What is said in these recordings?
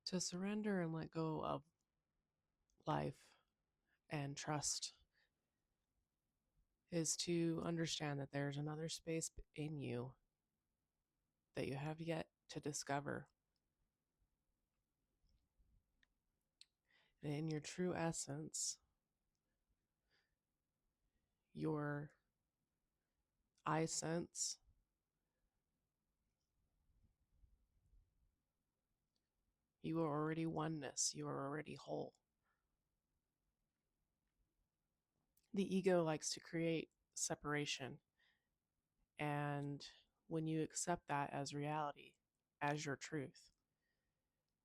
To surrender and let go of life and trust is to understand that there's another space in you that you have yet to discover. And in your true essence, your I sense, you are already oneness, you are already whole. The ego likes to create separation. And when you accept that as reality, as your truth,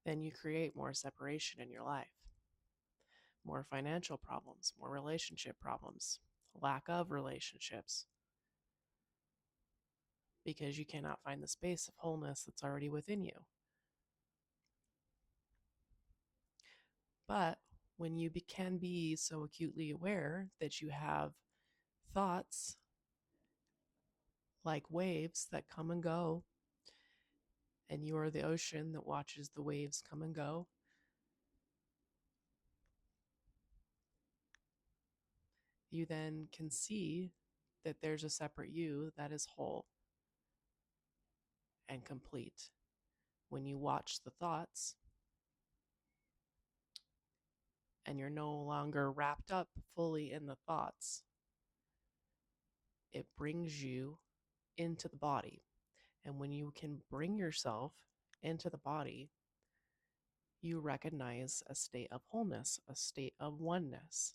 then you create more separation in your life, more financial problems, more relationship problems, lack of relationships, because you cannot find the space of wholeness that's already within you. But when you can be so acutely aware that you have thoughts like waves that come and go, and you are the ocean that watches the waves come and go, you then can see that there's a separate you that is whole and complete. When you watch the thoughts and you're no longer wrapped up fully in the thoughts, it brings you into the body. And when you can bring yourself into the body, you recognize a state of wholeness, a state of oneness.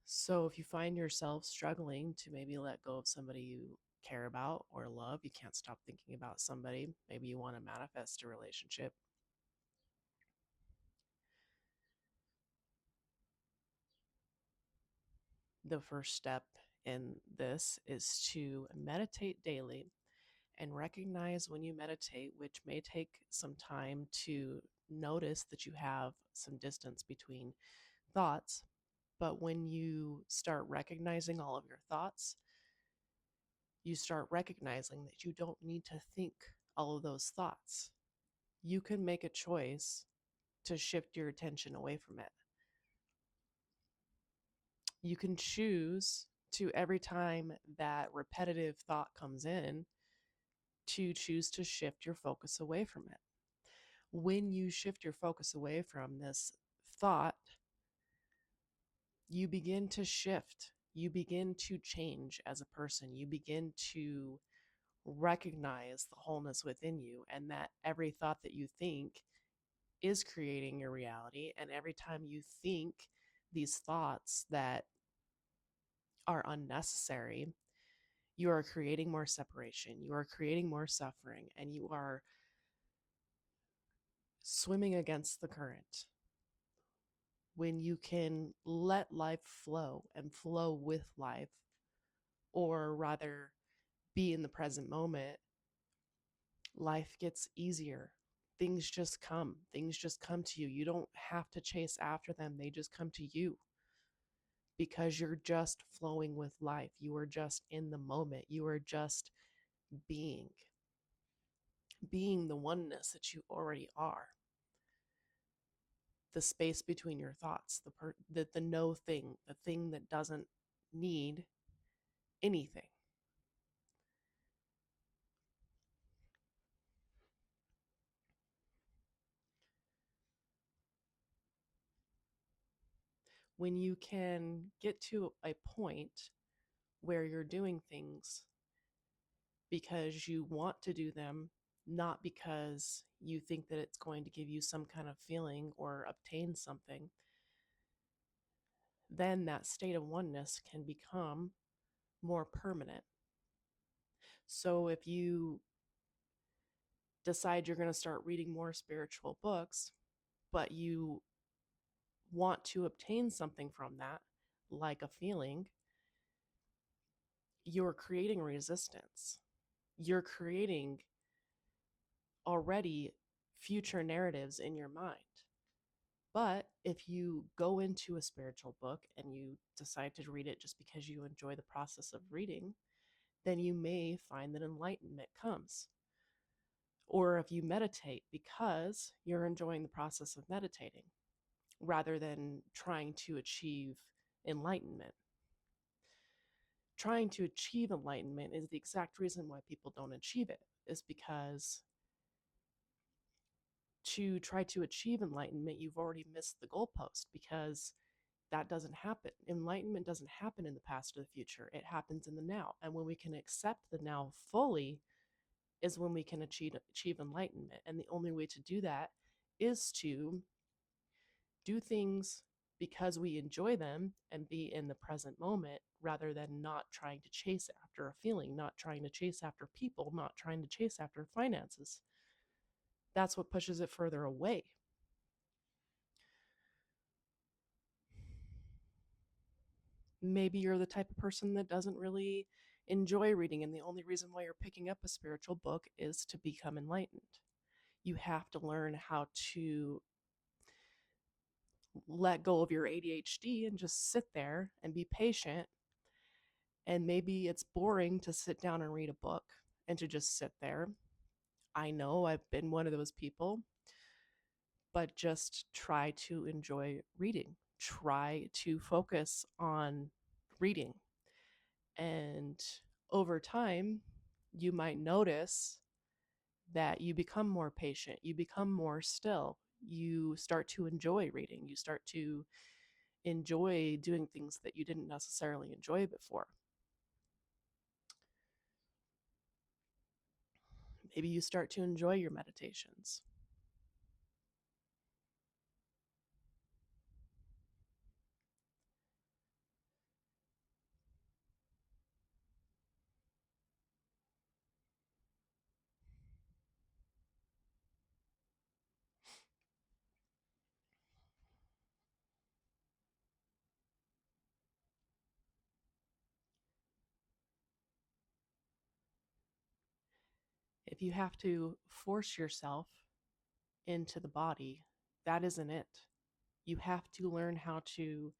So if you find yourself struggling to maybe let go of somebody you care about or love, you can't stop thinking about somebody, maybe you want to manifest a relationship. The first step in this is to meditate daily and recognize when you meditate, which may take some time to notice that you have some distance between thoughts. But when you start recognizing all of your thoughts, you start recognizing that you don't need to think all of those thoughts. You can make a choice to shift your attention away from it. You can choose to, every time that repetitive thought comes in, to choose to shift your focus away from it. When you shift your focus away from this thought, you begin to shift. You begin to change as a person. You begin to recognize the wholeness within you, and that every thought that you think is creating your reality. And every time you think these thoughts that are unnecessary, you are creating more separation, you are creating more suffering, and you are swimming against the current. When you can let life flow and flow with life, or rather be in the present moment, life gets easier. Things just come to you. You don't have to chase after them, they just come to you, because you're just flowing with life. You are just in the moment. You are just being the oneness that you already are. The space between your thoughts, the no thing, the thing that doesn't need anything. When you can get to a point where you're doing things because you want to do them, not because you think that it's going to give you some kind of feeling or obtain something, then that state of oneness can become more permanent. So if you decide you're going to start reading more spiritual books, but you want to obtain something from that, like a feeling, you're creating resistance. You're creating already future narratives in your mind. But if you go into a spiritual book and you decide to read it just because you enjoy the process of reading, then you may find that enlightenment comes. Or if you meditate because you're enjoying the process of meditating rather than trying to achieve enlightenment. Trying to achieve enlightenment is the exact reason why people don't achieve it, is because to try to achieve enlightenment, you've already missed the goalpost, because that doesn't happen. Enlightenment doesn't happen in the past or the future. It happens in the now. And when we can accept the now fully is when we can achieve enlightenment. And the only way to do that is to do things because we enjoy them and be in the present moment rather than not trying to chase after a feeling, not trying to chase after people, not trying to chase after finances. That's what pushes it further away. Maybe you're the type of person that doesn't really enjoy reading, and the only reason why you're picking up a spiritual book is to become enlightened. You have to learn how to let go of your ADHD and just sit there and be patient. And maybe it's boring to sit down and read a book and to just sit there. I know I've been one of those people, but just try to enjoy reading. Try to focus on reading. And over time, you might notice that you become more patient, you become more still, you start to enjoy reading, you start to enjoy doing things that you didn't necessarily enjoy before. Maybe you start to enjoy your meditations. If you have to force yourself into the body, that isn't it. You have to learn how to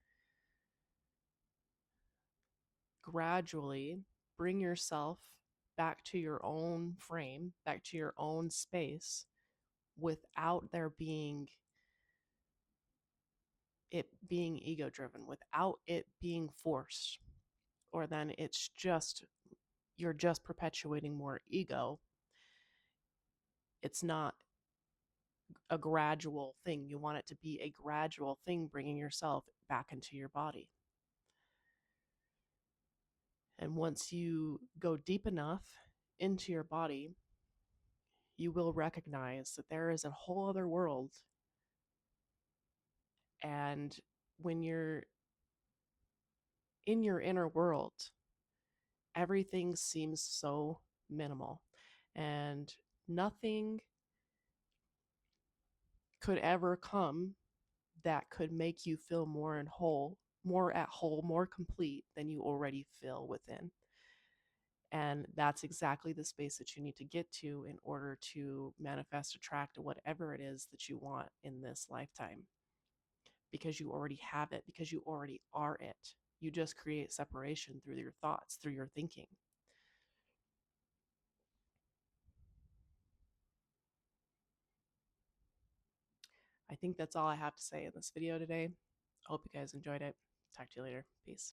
gradually bring yourself back to your own frame, back to your own space, without there being it being ego driven, without it being forced. Or then it's just, you're just perpetuating more ego. It's not a gradual thing. You want it to be a gradual thing, bringing yourself back into your body. And once you go deep enough into your body, you will recognize that there is a whole other world. And when you're in your inner world, everything seems so minimal, and nothing could ever come that could make you feel more at whole, more complete than you already feel within. And that's exactly the space that you need to get to in order to manifest, attract whatever it is that you want in this lifetime. Because you already have it, because you already are it. You just create separation through your thoughts, through your thinking. I think that's all I have to say in this video today. I hope you guys enjoyed it. Talk to you later. Peace.